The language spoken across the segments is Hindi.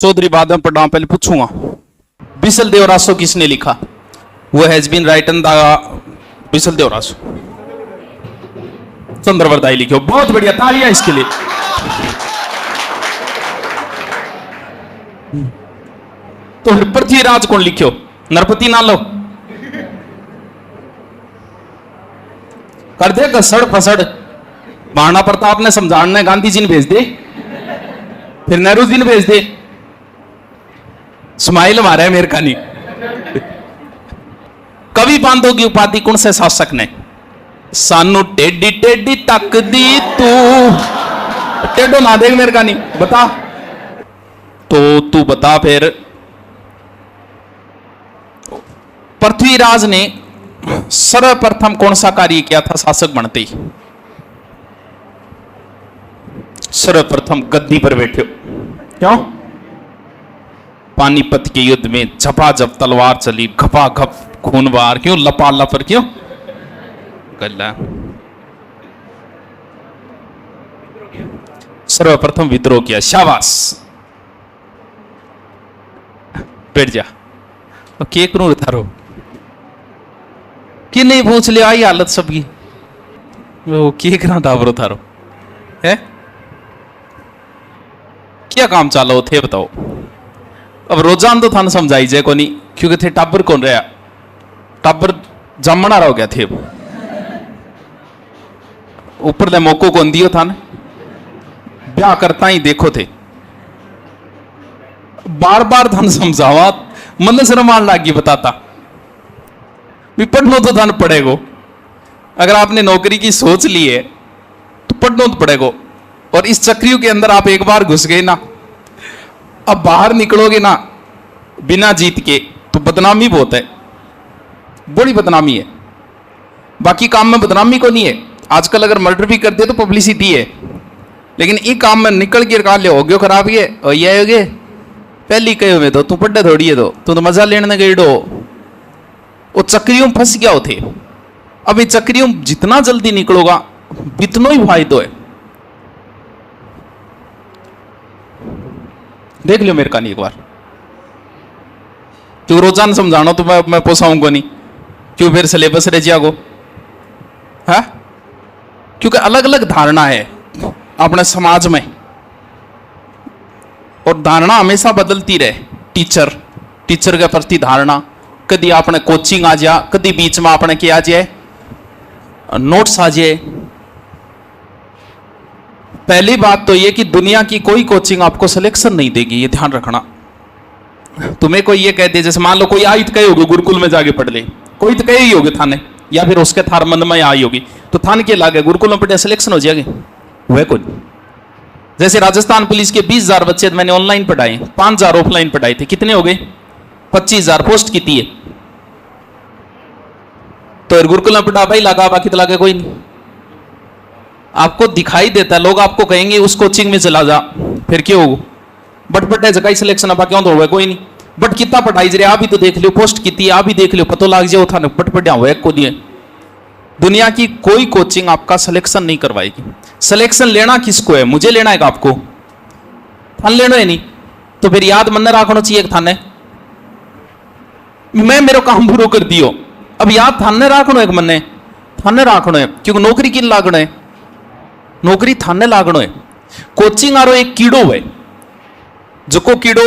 चौधरी बाद में पढ़ा, पहले पूछूंगा बिसल देवरासो किसने लिखा? वो हैज बीन राइटन द बिसल देवरासो, चंद्रवरदाई लिखो। बहुत बढ़िया, तालियां इसके लिए। तो पृथ्वीराज कौन लिखो? नरपति ना लो, कर दे कसड़ फसड़। महाराणा प्रताप ने समझाने गांधी जी ने भेज दे, फिर नेहरू जी ने भेज दे। स्माइल मारा है मेरे का नहीं। कवि बांधो की उपाधि कौन से शासक ने? सानू टेडी टेडी तक दी तू, टेडो ना देख मेरे का नहीं, बता। तो तू बता फिर। पृथ्वीराज ने सर्वप्रथम कौन सा कार्य किया था शासक बनते ही? सर्वप्रथम गद्दी पर बैठे। क्यों? पानीपत के युद्ध में झपाझप तलवार चली, घपा घप खून बहार। क्यों? लपा लपर। क्यों? गल्ला। सर्वप्रथम विद्रोह किया। शाबाश, बैठ जा। के करूं थारो कि नहीं पूछ लिया? आई हालत सबकी। वो के करा डाबरो थारो है? क्या काम चालो थे बताओ? अब रोजान तो थाने समझाई जाए को नहीं, क्योंकि थे टाबर कौन रहा? टाबर जमना रहो गया थे। ऊपर ले मौको कौन दियो थाने? ब्याह करता ही देखो थे। बार बार थाने समझावा, मन शर्म आने लागी बताता भी पढ़ना तो थाने पड़ेगो। अगर आपने नौकरी की सोच ली है तो पढ़ना तो पड़ेगो। और इस चक्रियों के अंदर आप एक बार घुस गए ना, अब बाहर निकलोगे ना बिना जीत के तो बदनामी बहुत है, बड़ी बदनामी है। बाकी काम में बदनामी को नहीं है। आजकल अगर मर्डर भी कर दे तो पब्लिसिटी है, लेकिन ये काम में निकल के कहा ले हो गयो खराब ये और ये हो गए पहली कहे में तो तू पढ़े थोड़ी है तो मजा लेने गई डो। वो चक्रियों फंस गया हो थे। अब ये चक्रियों जितना जल्दी निकलोगा इतना ही फायदा है। देख लियो मेरे का नहीं एक बार, क्यों रोजाना समझाना तो मैं पोसाऊंगा नहीं। क्यों फिर सिलेबस रह जागो है? क्योंकि अलग अलग धारणा है अपने समाज में, और धारणा हमेशा बदलती रहे। टीचर के प्रति धारणा, कभी आपने कोचिंग आ जा, कभी बीच में आपने क्या आ जाए नोट्स आ जाए। पहली बात तो यह कि दुनिया की कोई कोचिंग आपको सिलेक्शन नहीं देगी, ये ध्यान रखना। तुम्हें कोई ये कहते, जैसे मान लो कोई आई तो कहे होगी गुरुकुल में जाके पढ़ ले, कोई तो कहे ही होगी थाने, या फिर उसके थार मन में आई होगी तो थान के लागे गुरुकुल में पढ़े सिलेक्शन हो जाएगी, वह कोई। जैसे राजस्थान पुलिस के 20,000 बच्चे मैंने ऑनलाइन पढ़ाए, 5,000 ऑफलाइन पढ़ाए थे, कितने हो गए? 25,000 पोस्ट की थी। तो गुरुकुल में पढ़ा भाई लगा, बाकी तो लागे कोई नहीं। आपको दिखाई देता है, लोग आपको कहेंगे उस कोचिंग में चला जा, फिर क्यों हो बट बटे जगह सिलेक्शन अब क्यों तो हुआ कोई नहीं। बट कितना पढ़ाई जरे आप भी तो देख लियो, पोस्ट कितनी आप भी देख लियो, पतो लाग जाओ था बट पढ़ा हुआ को नहीं। दुनिया की कोई कोचिंग आपका सिलेक्शन नहीं करवाएगी। सिलेक्शन लेना किसको है? मुझे लेना है आपको? थान लेना है नहीं तो फिर याद मन रखना चाहिए थाने, मैं मेरा काम पूरा कर दियो। अब याद थाने रखना है, मन थाने रखना है, क्योंकि नौकरी किन लागना है? नौकरी थाने लागनो है। कोचिंग आरो एक कीड़ो है, जो को कीड़ो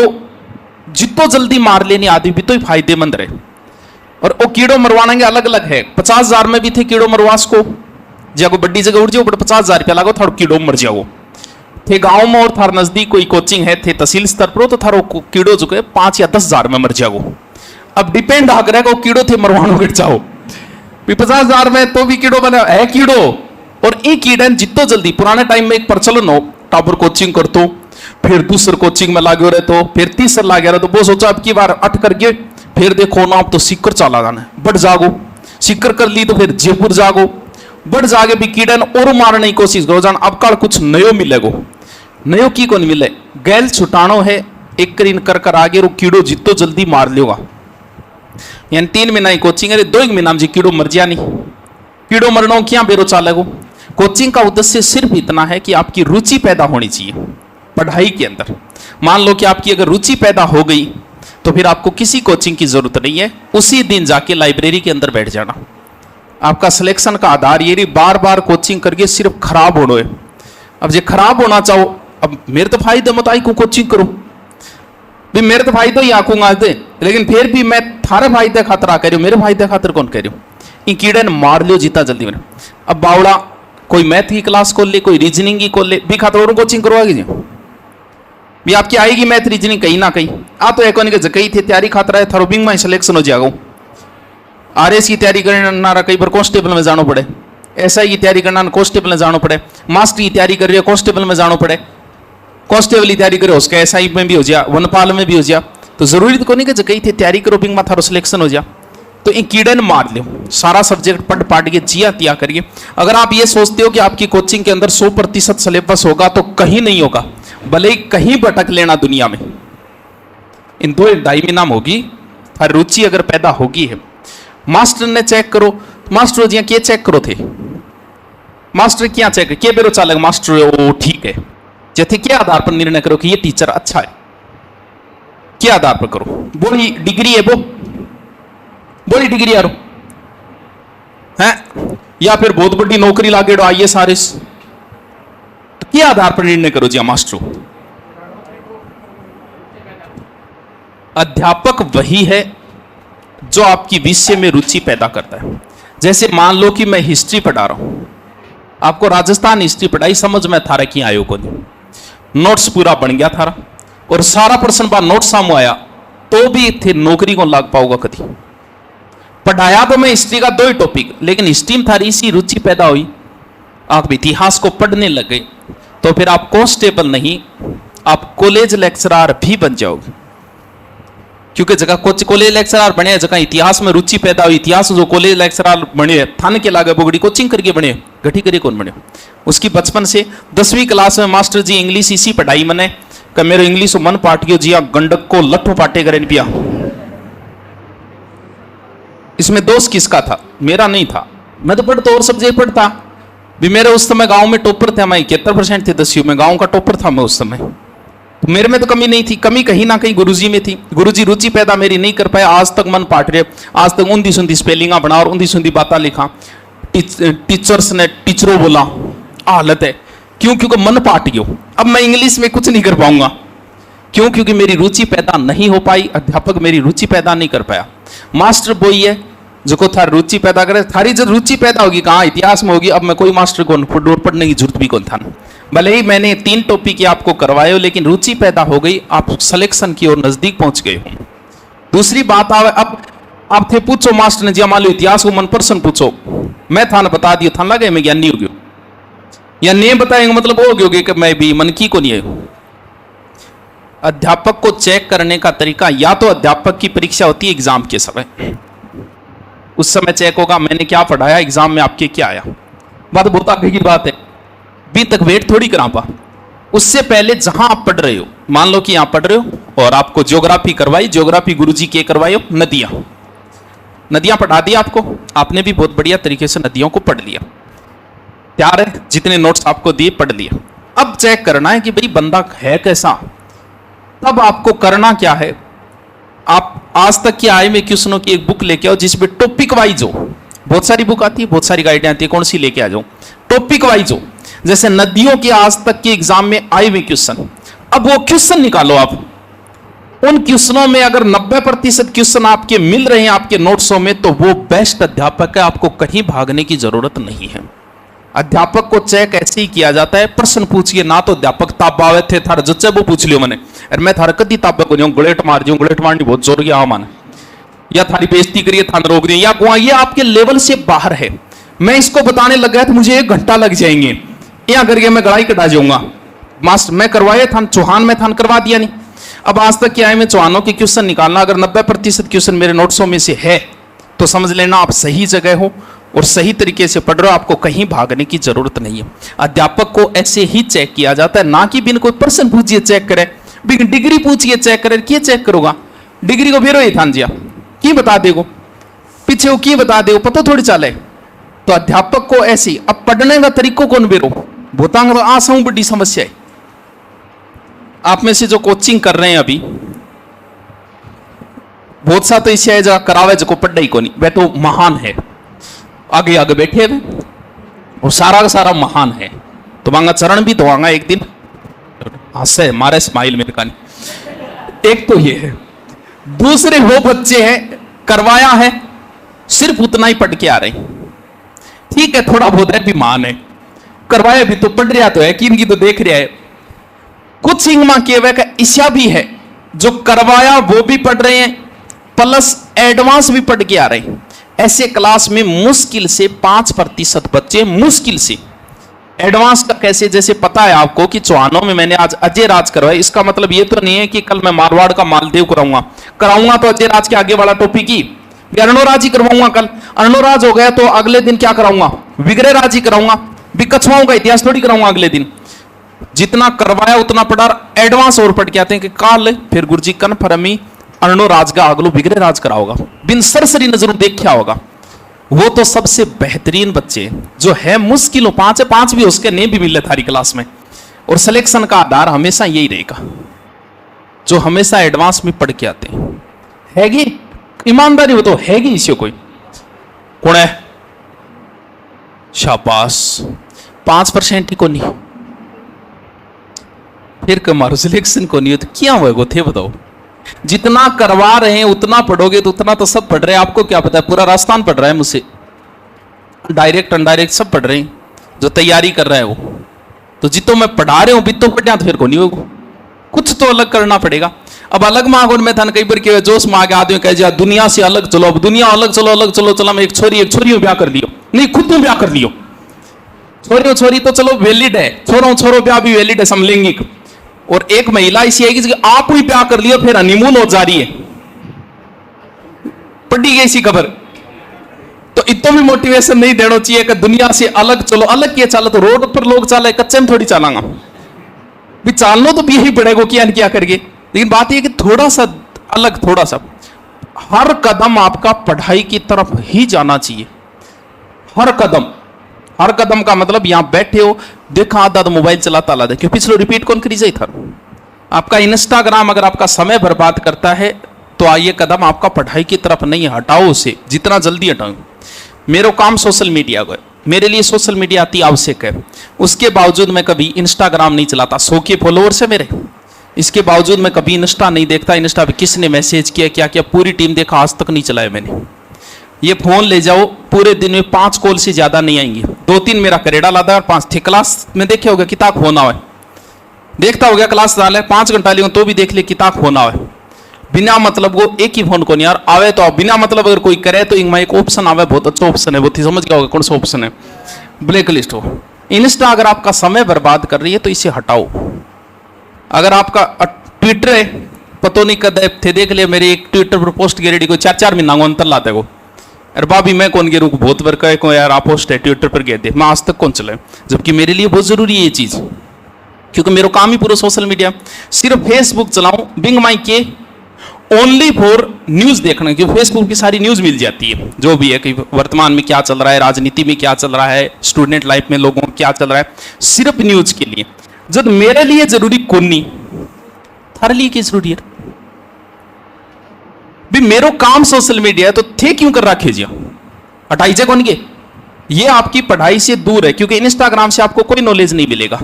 जितो जल्दी मार लेनी आदमी भी तो ही फायदेमंद रहे। और वो कीड़ो मरवाने के अलग अलग है। 50,000 में भी थे कीड़ो मरवास को, जाको बड्डी जगह उड़ जाओ बट 50,000 रुपया लागो थारो कीड़ो मर जाओ। थे गांव में और थार नजदीक कोई कोचिंग है, थे तहसील स्तर पर तो थारो कीड़ो जो है 5 या 10,000 में मर जाओ। अब डिपेंड आ करेगा कीड़ो थे मरवानो गिर जाओ 50,000 में तो भी कीड़ो बने है कीड़ो। और एक कीड़न जितो जल्दी, पुराने टाइम में एक प्रचलन हो, टाबर कोचिंग कर तो फिर दूसर कोचिंग में लागो रहे तो फिर तीसर लाग रहे तो वो सोचा अब की बार 8 करके फिर देखो ना अब तो सीकर चला जाना है, बढ़ जागो। सीकर कर ली तो फिर जयपुर जागो, बढ़ जागे भी कीड़न और मारने की कोशिश करो जान। अब कल कुछ नयो मिलेगो, नयो की को नहीं मिले, गैल छुटानो है एक करीन कर आगे रो कीड़ो जितो जल्दी मार लियोगा। यानी 3 महीना की कोचिंग है, 2 महीना में जी कीड़ो मर जा नहीं। कीड़ो मरना क्या बेरो चालेगो। कोचिंग का उद्देश्य सिर्फ इतना है कि आपकी रुचि पैदा होनी चाहिए। पढ़ाई के अंदर। मान लो कि आपकी अगर रुचि पैदा हो गई तो फिर आपको किसी कोचिंग की जरूरत नहीं है, उसी दिन जाके लाइब्रेरी के अंदर बैठ जाना। आपका सिलेक्शन का आधार ये बार बार कोचिंग करके सिर्फ खराब होना है। अब जो खराब होना चाहो, अब मेरे तो फायदे मत आई को कोचिंग करो भी, मेरे तो फायदे ही आंकूंगा दे, लेकिन फिर भी मैं थारे फायदे खातर आ कह रही हूँ, मेरे फायदे खातर कौन कह रही हूँ। इन कीड़े ने मार लियो जितना जल्दी मैंने। अब बावड़ा कोई मैथ की क्लास खोल ले, कोई रीजनिंग की खोल ले, भी खातर और कोचिंग करवाएगी जी भी आपकी आएगी मैथ रीजनिंग कहीं ना कहीं। आ तो एक कई थे तैयारी खातर है, थरोबिंग में सिलेक्शन हो जाएगा। आरएस की तैयारी करना कई बार कांस्टेबल में जाना पड़े, एसआई की तैयारी करना कांस्टेबल में जाना पड़े, मास्टर की तैयारी कर रही है कांस्टेबल में जाना पड़े, कांस्टेबल की तैयारी करे उसके एसआई में भी हो जा, वनपाल में भी हो जा। तो जरूरी तो नहीं कि कई थे तैयारी करो बिंग में थारो सिलेक्शन हो जा। तो इन कीड़े ने मार लियो, सारा सब्जेक्ट पढ़ पाट के जिया तिया करिए। अगर आप ये सोचते हो कि आपकी कोचिंग के अंदर 100% सिलेबस होगा तो कहीं नहीं होगा, भले ही कहीं भटक लेना दुनिया में। इन 2-2.5 में नाम होगी, हर रुचि अगर पैदा होगी है। मास्टर ने चेक करो, मास्टर जी क्या चेक करो थे, मास्टर क्या चेक के बेरो चालक मास्टर ओ ठीक है, जैसे क्या आधार पर निर्णय करो कि ये टीचर अच्छा है, क्या आधार पर करो, बोली डिग्री है वो, बोली डिग्री यारो है, या फिर बहुत बड़ी नौकरी लागे आईएएस आरएस, तो क्या आधार पर निर्णय करो जी मास्टर। अध्यापक वही है जो आपकी विषय में रुचि पैदा करता है। जैसे मान लो कि मैं हिस्ट्री पढ़ा रहा हूं, आपको राजस्थान हिस्ट्री पढ़ाई, समझ में थारा की आयो को नहीं, नोट्स पूरा बन गया थारा और सारा प्रश्न बार नोट सामू आया तो भी थे नौकरी को लाग पाऊंगा कभी। पढ़ाया तो मैं हिस्ट्री का 2 ही टॉपिक, लेकिन हिस्ट्री में थारी इसी रुचि पैदा हुई, आप इतिहास को पढ़ने लग गए, तो फिर आप कांस्टेबल नहीं, आप कॉलेज लेक्चरर भी बन जाओगे। क्योंकि जगह कॉलेज लेक्चरर बने, जगह इतिहास में रुचि पैदा हुई, इतिहास जो कॉलेज लेक्चरर बने थान के लागे बोगड़ी कोचिंग करके बने, घटी करिए कौन बने। उसकी बचपन से 10वीं क्लास में मास्टर जी इंग्लिश इसी पढ़ाई मने कि मेरे इंग्लिश मन पाट गयो जिया गंडक को लट्ठो पाटे करे पिया। इसमें दोष किसका था? मेरा नहीं था, मैं तो पढ़ता और सब्जेक्ट पढ़ता भी। मेरे उस समय गांव में टॉपर थे, मैं 71% थे 10वीं में, गांव का टॉपर था मैं उस समय। तो मेरे में तो कमी नहीं थी, कमी कहीं ना कहीं गुरुजी में थी। गुरुजी रुचि पैदा मेरी नहीं कर पाए, आज तक मन पाट रहे, आज तक ऊंधी सुंधी स्पेलिंगा बना और ऊंधी सुंधी बातें लिखा, टीचर्स ने टीचरों बोला, हालत है। क्यों? क्योंकि मन पाट गयो, अब मैं इंग्लिश में कुछ नहीं कर पाऊंगा। क्यों? क्योंकि मेरी रुचि पैदा नहीं हो पाई, अध्यापक मेरी रुचि पैदा नहीं कर पाया। मास्टर वही है जो को थारी रुचि पैदा करे, थारी जब रुचि पैदा होगी कहाँ इतिहास में होगी। अब मैं कोई मास्टर को पढ़ने की जरूरत भी कौन था, भले ही मैंने 3 टॉपिक आपको करवाए हो, लेकिन रुचि पैदा हो गई, आप सिलेक्शन की ओर नजदीक पहुंच गए हो। दूसरी बात आवे, अब आप थे पूछो मास्टर ने जी मान लो इतिहास को मन पर्सन पूछो, मैं थाने बता दिया, थान लगे मैं ज्ञानी हो गयो, या नहीं बताएंगे मतलब हो गयोगे कि मैं भी मन की को नहीं है। अध्यापक को चेक करने का तरीका, या तो अध्यापक की परीक्षा होती है एग्जाम के समय, उस समय चेक होगा मैंने क्या पढ़ाया, एग्जाम में आपके क्या आया। बात बहुत आगे की बात है, अभी तक वेट थोड़ी करा पा। उससे पहले जहां आप पढ़ रहे हो, मान लो कि यहां पढ़ रहे हो और आपको ज्योग्राफी करवाई, ज्योग्राफी गुरुजी के करवाई हो, नदियां पढ़ा दी आपको, आपने भी बहुत बढ़िया तरीके से नदियों को पढ़ लिया, तैयार है, जितने नोट्स आपको दिए पढ़ लिया। अब चेक करना है कि भाई बंदा है कैसा। तब आपको करना क्या है, आप आज तक की आय में क्वेश्चनों की एक बुक लेके आओ जिसमें टॉपिक वाइज हो। बहुत सारी बुक आती है, बहुत सारी गाइडें आती है, कौन सी लेके आ जाओ, टॉपिक वाइज हो। जैसे नदियों के आज तक के एग्जाम में आए हुए क्वेश्चन, अब वो क्वेश्चन निकालो आप। उन क्वेश्चनों में अगर 90% क्वेश्चन आपके मिल रहे हैं आपके नोट्सों में, तो वो बेस्ट अध्यापक है, आपको कहीं भागने की जरूरत नहीं है। अध्यापक को चेक ऐसे ही किया जाता है, प्रश्न पूछिए ना तो अध्यापक ताबावे थे थारा जच्चे वो पूछ लियो मैंने, अरे मैं थारा कदी ताबा को नहीं गुलेट मार दूं, गुलेट मारनी बहुत जोर गया माने, या थारी बेइज्जती करिए थाना रोक दिए, या गुआ ये आपके लेवल से बाहर है। मैं इसको बताने लग गया तो मुझे 1 घंटा लग जाएंगे, या करके मैं गड़ाई कटा जाऊंगा। मास्टर मैं करवाए था चौहान में थान करवा दिया नहीं। अब आज तक क्या है, मैं चौहानों के क्वेश्चन निकालना, अगर 90% क्वेश्चन मेरे नोट्सों में से है तो समझ लेना आप सही जगह हो और सही तरीके से पढ़ रहे हो, आपको कहीं भागने की जरूरत नहीं है। अध्यापक को ऐसे ही चेक किया जाता है, ना कि बिन कोई प्रश्न पूछिए चेक करे, बिन डिग्री पूछिए चेक करे, क्या चेक करोगा डिग्री को, फिर थान जिया की बता देगो पीछे वो की बता देगो, पता थोड़ी चले। तो अध्यापक को ऐसी, अब पढ़ने का तरीको कौन बेरो भूतांग तो आसाऊ बड़ी समस्या है। आप में से जो कोचिंग कर रहे हैं अभी, बहुत सा तो इसे जगह करावे जो पढ़ाई को नहीं, वह तो महान है, आगे आगे बैठे हुए और सारा का सारा महान है, तो मांगा चरण भी धोआंगा एक दिन, हंसे मारे स्माइल मेरे का नहीं। एक तो ये है। दूसरे वो बच्चे हैं करवाया है, सिर्फ उतना ही पढ़ के आ रहे हैं, ठीक है थोड़ा बहुत है भी मान है, करवाया भी तो पढ़ रहा तो है कि इनकी तो देख रहा है। कुछ इंगमा केवे का ईशा भी है, जो करवाया वो भी पढ़ रहे हैं प्लस एडवांस भी पढ़ के आ रहे हैं। ऐसे क्लास में मुश्किल से 5% बच्चे, मुश्किल से। एडवांस का कैसे, जैसे पता है आपको कि चौहानों में मैंने आज अजय राज करवाया, इसका मतलब ये तो नहीं है कि कल मैं मारवाड़ का मालदेव कराऊंगा तो अजय राज के आगे वाला टॉपिक ही अर्णोराज ही करवाऊंगा। कल अर्णोराज हो गया तो अगले दिन क्या कराऊंगा, विग्रह राज ही कराऊंगा, भी कछुआओं का इतिहास थोड़ी कराऊंगा अगले दिन। जितना करवाया उतना पढ़ा, एडवांस और पढ़ के आते हैं कि काल फिर गुरुजी कन्फर्मी अर्णोराज का अगलो विग्रह राज कराओगा, बिन सरसरी नजरों देखा होगा। वो तो सबसे बेहतरीन बच्चे जो है, मुश्किल 5 है, 5 भी उसके नहीं भी मिले थारी क्लास में। और सिलेक्शन का आधार हमेशा यही रहेगा, जो हमेशा एडवांस में पढ़ के आते हैं। हैगी ईमानदारी, वो तो हैगी, इसी कोई कौन है शाबाश 5% ही को नहीं, फिर कमारो सिलेक्शन को नहीं हो तो क्या होगा थे बताओ। जितना करवा रहे हैं उतना पढ़ोगे तो उतना तो सब पढ़ रहे हैं। आपको क्या पता है, पूरा राजस्थान पढ़ रहा है मुझसे, डायरेक्ट अनडायरेक्ट सब पढ़ रहे हैं जो तैयारी कर रहा है वो। तो जितो मैं पढ़ा रहे हूं बितो पढ़ा तो फिर को नहीं होगा, कुछ तो अलग करना पड़ेगा। अब अलग मांगो में था कई बार के जोश में आगे आदमी कह दिया दुनिया से अलग चलो, अब दुनिया अलग चलो चला मैं एक छोरी ब्याह कर लियो, नहीं खुद तुम ब्याह कर लियो। छोरी तो चलो वैलिड है, छोरो ब्याह भी वैलिड है समलैंगिक। और एक महिला ऐसी है कि आप ही ब्याह कर लियो फिर हनीमून हो जा रही है, पढ़ी गई सी खबर। तो इतना भी मोटिवेशन नहीं देना चाहिए कि दुनिया से अलग चलो। अलग क्या चलो, तो रोड पर लोग चले, कच्चे में थोड़ी चलांगा भी, चालना तो भी यही पड़ेगा क्या करके। लेकिन बात यह कि थोड़ा सा अलग, थोड़ा सा हर कदम आपका पढ़ाई की तरफ ही जाना चाहिए। हर कदम का मतलब यहां बैठे हो देखा आधा तो मोबाइल चलाता ला दे, क्यों पिछले रिपीट कौन करी जाए था। आपका इंस्टाग्राम अगर आपका समय बर्बाद करता है तो आइए कदम आपका पढ़ाई की तरफ नहीं, हटाओ उसे, जितना जल्दी हटाओ। मेरा काम सोशल मीडिया का है, मेरे लिए सोशल मीडिया अति आवश्यक है। उसके बावजूद मैं कभी इंस्टाग्राम नहीं चलाता, 100 के फॉलोअर्स है मेरे, इसके बावजूद मैं कभी इंस्टा नहीं देखता। इंस्टा पे किसने मैसेज किया क्या क्या पूरी टीम देखा, आज तक नहीं चलाया मैंने। ये फोन ले जाओ, पूरे दिन में 5 कॉल से ज्यादा नहीं आएंगी। 2-3 मेरा करेड़ा लादा और 5 थे। क्लास में देखे होगा किताब होना है, देखता हो गया क्लास डाले 5 घंटा लियो तो भी देख ले किताब होना है। बिना मतलब वो एक ही फोन को नहीं यार आवे तो बिना मतलब अगर कोई करे तो इनमें एक ऑप्शन आवे, बहुत अच्छा ऑप्शन है, वो थी समझ गया होगा कौन सा ऑप्शन है, ब्लैक लिस्ट हो। इंस्टा अगर आपका समय बर्बाद कर रही है तो इसे हटाओ। अगर आपका ट्विटर है, पतो नहीं कद थे देख लिया मेरे एक ट्विटर पर पोस्ट गिरेडी को 4-4 महीना को अंतर लाते को, अरे भाभी मैं कौन गिरू बहुत बार कहे को यार आप पोस्ट है ट्विटर पर गए थे, मैं आज तक कौन चलाए, जबकि मेरे लिए बहुत जरूरी है ये चीज, क्योंकि मेरा काम ही पूरा सोशल मीडिया। सिर्फ फेसबुक चलाऊं बिंग माई के ओनली फॉर न्यूज देखना, क्योंकि फेसबुक की सारी न्यूज मिल जाती है, जो भी है कि वर्तमान में क्या चल रहा है, राजनीति में क्या चल रहा है, स्टूडेंट लाइफ में लोगों को क्या चल रहा है, सिर्फ न्यूज के लिए। जब मेरे लिए जरूरी कौन नहीं, थारे लिए क्या जरूरी है भी, मेरो काम सोशल मीडिया है तो थे क्यों कर रखे जी हटाई जे कौन के। ये आपकी पढ़ाई से दूर है, क्योंकि इंस्टाग्राम से आपको कोई नॉलेज नहीं मिलेगा,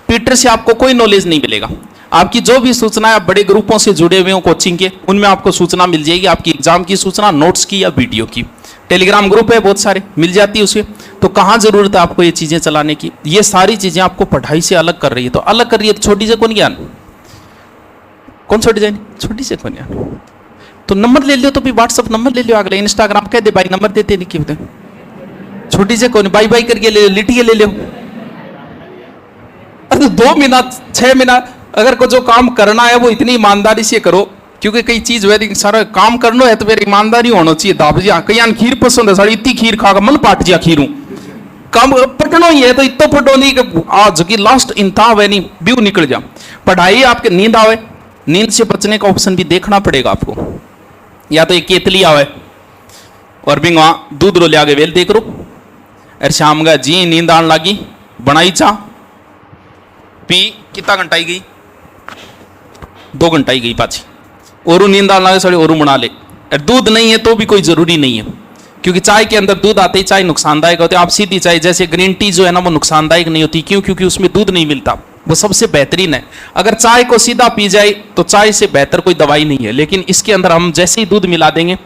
ट्विटर से आपको कोई नॉलेज नहीं मिलेगा। आपकी जो भी सूचना है, आप बड़े ग्रुपों से जुड़े हुए हो कोचिंग के, उनमें आपको सूचना मिल जाएगी, आपकी एग्जाम की सूचना, नोट्स की या वीडियो की। टेलीग्राम ग्रुप है बहुत सारे, मिल जाती है उसे। तो कहां जरूरत है आपको ये चीजें चलाने की। ये सारी चीजें आपको पढ़ाई से अलग कर रही है, तो अलग कर रही है तो छोटी से कौन ज्ञान, कौन छोटी जाए, छोटी से कौन ज्ञान। तो नंबर ले लियो, तो भी व्हाट्सअप नंबर ले लियो, अगले इंस्टाग्राम कह दे भाई नंबर देते नहीं क्यों, छोटी से कौन बाई बाई करके ले लियो, लिटिए ले लियो। अरे 2 मिनट 6 मिनट अगर को जो काम करना है वो इतनी ईमानदारी से करो, क्योंकि कई चीज वैसे सारा काम करना है तो फिर ईमानदारी होना चाहिए। दाबजिया कई खीर पसंद है, सारी इतनी खीर खा मन पाट जिया खीरू काम पटनो ही है तो इतो पटो नहीं कि आज की लास्ट इंता वे नहीं व्यू निकल जा। पढ़ाई आपके नींद आवे, नींद से बचने का ऑप्शन भी देखना पड़ेगा आपको, या तो एक केतली आवे और भी वहां दूध रो ले आगे वेल देख रो, अरे शाम का जी नींद आने लगी, बनाई चाह पी, कितना घंटा ही गई 2 घंटा ही गई पाची, और नींद आना सड़े और बना ले। और दूध नहीं है तो भी कोई जरूरी नहीं है, क्योंकि चाय के अंदर दूध आते ही चाय नुकसानदायक होती है। आप सीधी चाय जैसे ग्रीन टी जो है ना वो नुकसानदायक नहीं होती, क्यों? क्योंकि उसमें दूध नहीं मिलता, वो सबसे बेहतरीन है। अगर चाय को सीधा पी जाए तो चाय से बेहतर कोई दवाई नहीं है, लेकिन इसके अंदर हम जैसे ही दूध मिला देंगे,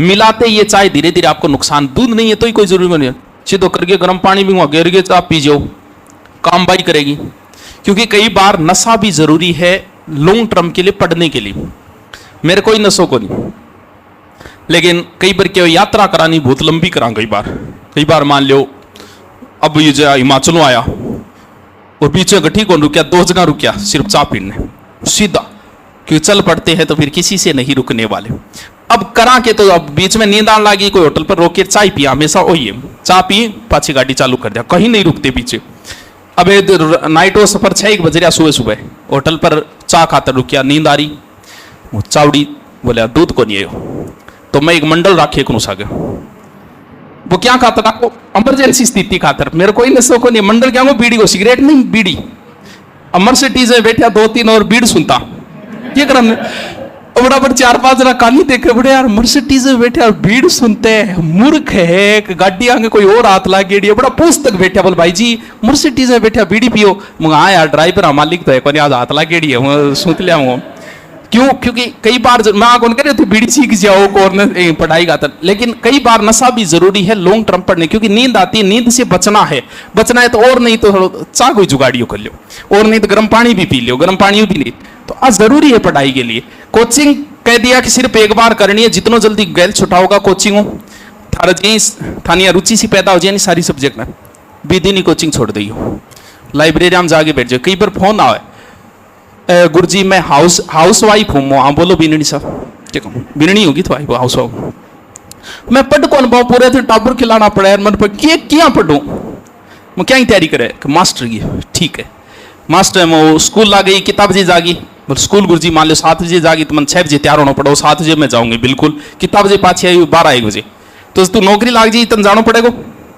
मिलाते ये चाय धीरे धीरे आपको नुकसान, दूध नहीं है तो ही कोई जरूरी नहीं है, सीधो करके गर्म पानी भी घेर के आप पी जाओ, काम बाई करेगी। क्योंकि कई बार नशा भी जरूरी है लॉन्ग टर्म के लिए, पढ़ने के लिए। मेरे कोई नशों को नहीं, लेकिन कई बार क्या यात्रा करानी बहुत लंबी करा, कई बार मान लो अब ये जो हिमाचलों आया और पीछे गठी कौन रुकिया, 2 जना रुकिया सिर्फ चाय पीने सीधा, क्योंकि चल पड़ते हैं तो फिर किसी से नहीं रुकने वाले। अब करा के तो अब बीच में नींद आने लगी, कोई होटल पर रोक के चाय पिया, हमेशा वही है, चाय पी पाछी गाड़ी चालू कर दिया, कहीं नहीं रुकते पीछे। अब नाइट वो सफर 6 बज रहा, सुबह होटल पर चाय खातर रुकिया, नींद आ रही, वो चावड़ी बोले दूध को नहीं है, तो मैं एक मंडल राखे करूँ सागे, वो क्या खातर आपको इमरजेंसी स्थिति खातर, मेरे कोई नशो को नहीं, मंडल क्या हो बीड़ी को, सिगरेट नहीं बीड़ी। मर्सिडीज में बैठा 2-3 और बीड़ सुनता, क्या करना बराबर 4-5 जना कानी देखे बड़े यार मर्सिडीज में बैठे और भीड़ सुनते हैं, मूर्ख है, गाड़ी आगे कोई और हाथ लागेड़ी है, बड़ा पुस्तक बैठा, बोल भाई जी मर्सिडीज में बैठा बीड़ी पियो, मुझे हाँ यार ड्राइवर मालिक तो है कोई आज हाथ लागेड़ी है, मैं सुन लिया हूँ। क्यों? क्योंकि कई बार मैं कौन कह रहे थे बीड़ी सीख जाओ पढ़ाई का, लेकिन कई बार नशा भी जरूरी है लॉन्ग टर्म पढ़ने, क्योंकि नींद आती है, नींद से बचना है तो और नहीं तो चाह कोई जुगाड़ियों कर लो, और नहीं तो गर्म पानी भी पी लो, गर्म पानी भी नहीं तो आज जरूरी है पढ़ाई के लिए। कोचिंग कह दिया कि सिर्फ एक बार करनी है, जितना जल्दी गैल छुटाओगा कोचिंग थानी रुचि सी पैदा हो जाए सारी सब्जेक्ट में, विधि नहीं कोचिंग छोड़ दी हो, लाइब्रेरी में जाके बैठ जाओ। कई बार फोन आए, गुरुजी मैं हाउस वाइफ हूँ, हाँ बोलो बिननी साहब, ठीक है बिननी होगी तो हाउस वाइफ, मैं पढ़ कौन पाऊँ, पूरे दिन टाबर खिलाना पड़ा यार, मन पर क्या पढ़ूँ, मैं क्या ही तैयारी करे मास्टर की, ठीक है मास्टर में स्कूल ला गई, किताब जी जागी, स्कूल गुरुजी मान लो 7 बजे जागी तो मन 6 बजे तैयार होना पड़ो, 7 बजे मैं जाऊंगी बिल्कुल, किताब जी पाछी आई 12-1 बजे, तो तू नौकरी लाग जी तन जाना पड़ेगा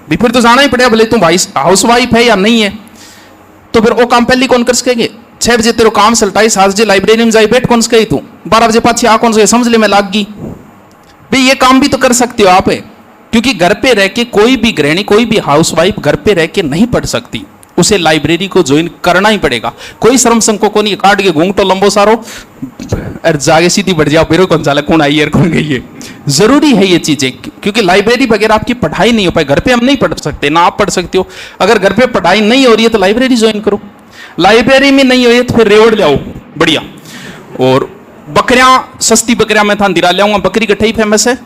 भी, फिर तो जाना ही पड़ेगा, भले तू भाई हाउस वाइफ है या नहीं है, तो फिर वो काम पहले कौन कर सकेंगे। 6 बजे तेरे काम सलटाई, 7 बजे लाइब्रेरी में जाई बैठ कौन सके तू, 12 बजे पाछी आ कौन सके, समझ ले मैं लाग गई भाई, ये काम भी तो कर सकते हो आप, क्योंकि घर पे रह के कोई भी गृहिणी कोई भी हाउस वाइफ घर पे रह के नहीं पढ़ सकती, उसे लाइब्रेरी को ज्वाइन करना ही पड़ेगा। कोई श्रम संको को नहीं, काट के घूंघ तो लंबो सारो और जागे सीधी बढ़ जाओ, फिर कौन साला कौन आई है कौन गई है, जरूरी है ये चीजें, क्योंकि लाइब्रेरी बगैर आपकी पढ़ाई नहीं हो पाए, घर पे हम नहीं पढ़ सकते ना आप पढ़ सकते हो, अगर घर पे पढ़ाई नहीं हो रही है तो लाइब्रेरी ज्वाइन करो, लाइब्रेरी में नहीं हो रही है तो फिर रेवड़ ले आओ बढ़िया। और बकरियां सस्ती बकरियां मैं था दिरा लाऊंगा, बकरी कट्ठई फेमस है,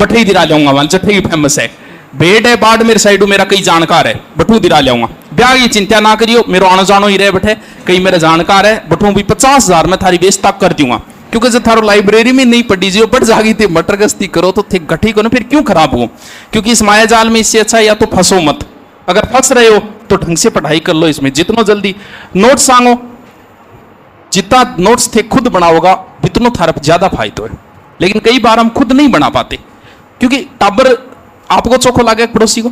बठई दिरा लाऊंगा, वहां चट्ठई फेमस है, भेड़ है बाढ़ मेरे साइड मेरा कई जानकार है, बटू दिरा लाऊंगा, ब्याह की चिंता ना करियो, मेरे आना जानो ही रहे बैठे, कई मेरे जानकार है, बटू भी 50,000 में थारी बेच तक कर दूंगा, क्योंकि जब थारो लाइब्रेरी में नहीं पढ़ी जियो बढ़ जागी थी मटर गस्ती करो तो थे गठी को ना, फिर क्यों खराब हो, क्योंकि इस माया जाल में इससे अच्छा या तो फंसो मत, अगर फंस रहे हो तो ढंग से पढ़ाई कर लो, इसमें जितना जल्दी नोट्स सांगो, जितना नोट्स थे खुद बनाओगा जितना थारा ज्यादा फायदा है, लेकिन कई बार हम खुद नहीं बना पाते, क्योंकि टाबर आपको चोखो लागे पड़ोसी को,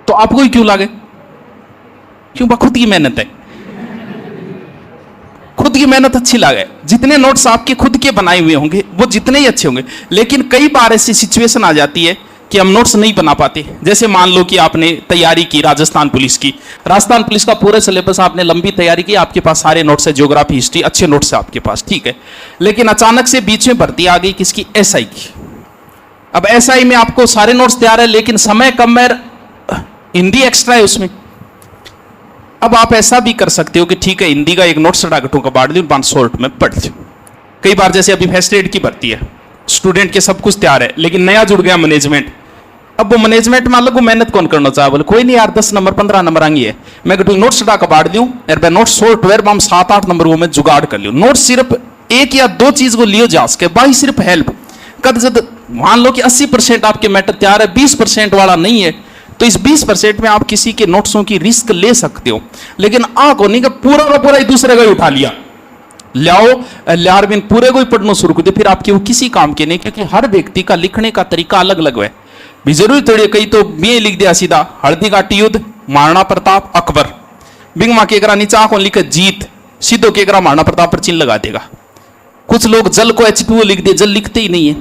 तो आपको ही क्यों लागे, क्यों? खुद की मेहनत है, खुद की मेहनत अच्छी लागे, जितने नोट्स आपके खुद के बनाए हुए होंगे वो जितने ही अच्छे होंगे, लेकिन कई बार ऐसी सिचुएशन आ जाती है कि हम नोट्स नहीं बना पाते। जैसे मान लो कि आपने तैयारी की राजस्थान पुलिस की, राजस्थान पुलिस का पूरा सिलेबस आपने लंबी तैयारी की, आपके पास सारे नोट्स है, ज्योग्राफी हिस्ट्री अच्छे नोट्स है आपके पास, ठीक है, लेकिन अचानक से बीच में भर्ती आ गई किसकी, एसआई की। अब एसआई में आपको सारे नोट्स तैयार है लेकिन समय कम है, हिंदी एक्स्ट्रा है उसमें। अब आप ऐसा भी कर सकते हो कि ठीक है हिंदी का एक नोट सड़ा गटों का बांट दूं, 500 में पढ़ लो। कई बार जैसे अभी फर्स्ट एड की भर्ती है, स्टूडेंट के सब कुछ तैयार है लेकिन नया जुड़ गया मैनेजमेंट, अब वो मैनेजमेंट में अलग मेहनत कौन करना चाहे, बोले कोई नहीं यार 10 नंबर 15 नंबर आएंगे है, मैं कहूँ नोट सटा का बांट दूं यार, मैं नोट शॉर्ट वेयर में 7-8 नंबर वो मैं जुगाड़ कर लियो, नोट सिर्फ 1 या 2 चीज को लियो जा सके, बाकी सिर्फ हेल्प कद जब मान लो कि 80% आपके मैटर तैयार है, 20% वाला नहीं है, तो इस 20% में आप किसी के नोट्सों की रिस्क ले सकते हो, लेकिन को नहीं का पूरा का पूरा ही दूसरे का ही उठा लिया, लाओ लार बिन पूरे को ही पढ़ना शुरू कर दिया, फिर आपके वो किसी काम के नहीं, क्योंकि हर व्यक्ति का लिखने का तरीका अलग अलग है, भी जरूरी थोड़ी। कई तो बी लिख दिया सीधा हल्दी घाटी युद्ध, महाराणा प्रताप, अकबर, बिंग माँ के नीचा को लिखे जीत, सीधो के महाराणा प्रताप पर चिन्ह लगा देगा। कुछ लोग जल को H2O लिख दे, जल लिखते ही नहीं है।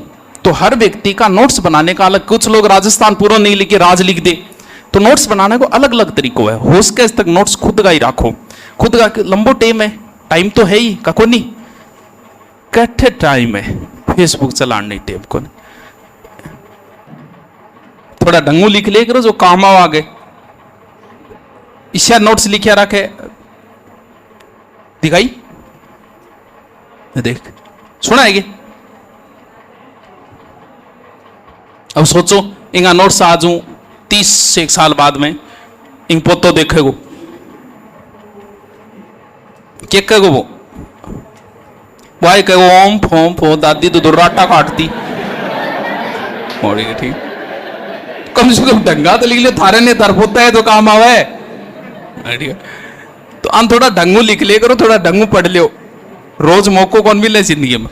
तो हर व्यक्ति का नोट्स बनाने का अलग, कुछ लोग राजस्थान पूरा नहीं लिखे राज लिख दे, तो नोट्स बनाने को अलग अलग तरीकों है। हो सके तक नोट्स खुद का ही रखो, खुद का। लंबो टाइम तो है ही का को नहीं, कट्ठे टाइम है फेसबुक चलाने टाइम को नहीं। थोड़ा ढंगू लिख ले करो जो काम आओ आगे। इशा नोट्स लिखा रखे दिखाई देख सुनाएगी। अब सोचो इंगा नोट्स आज 30 से 1 साल बाद में इंग पोतो देखेगो क्या कहेगो वो भाई कहो ओम फोम फो दादी तो दुर्राटा काटती ठीक। कम से कम ढंगा तो लिख ले, थारे ने दर पोता है तो काम आवे। तो हम थोड़ा ढंगू लिख ले करो, थोड़ा ढंगू पढ़ लियो, रोज मौको कौन मिले जिंदगी में।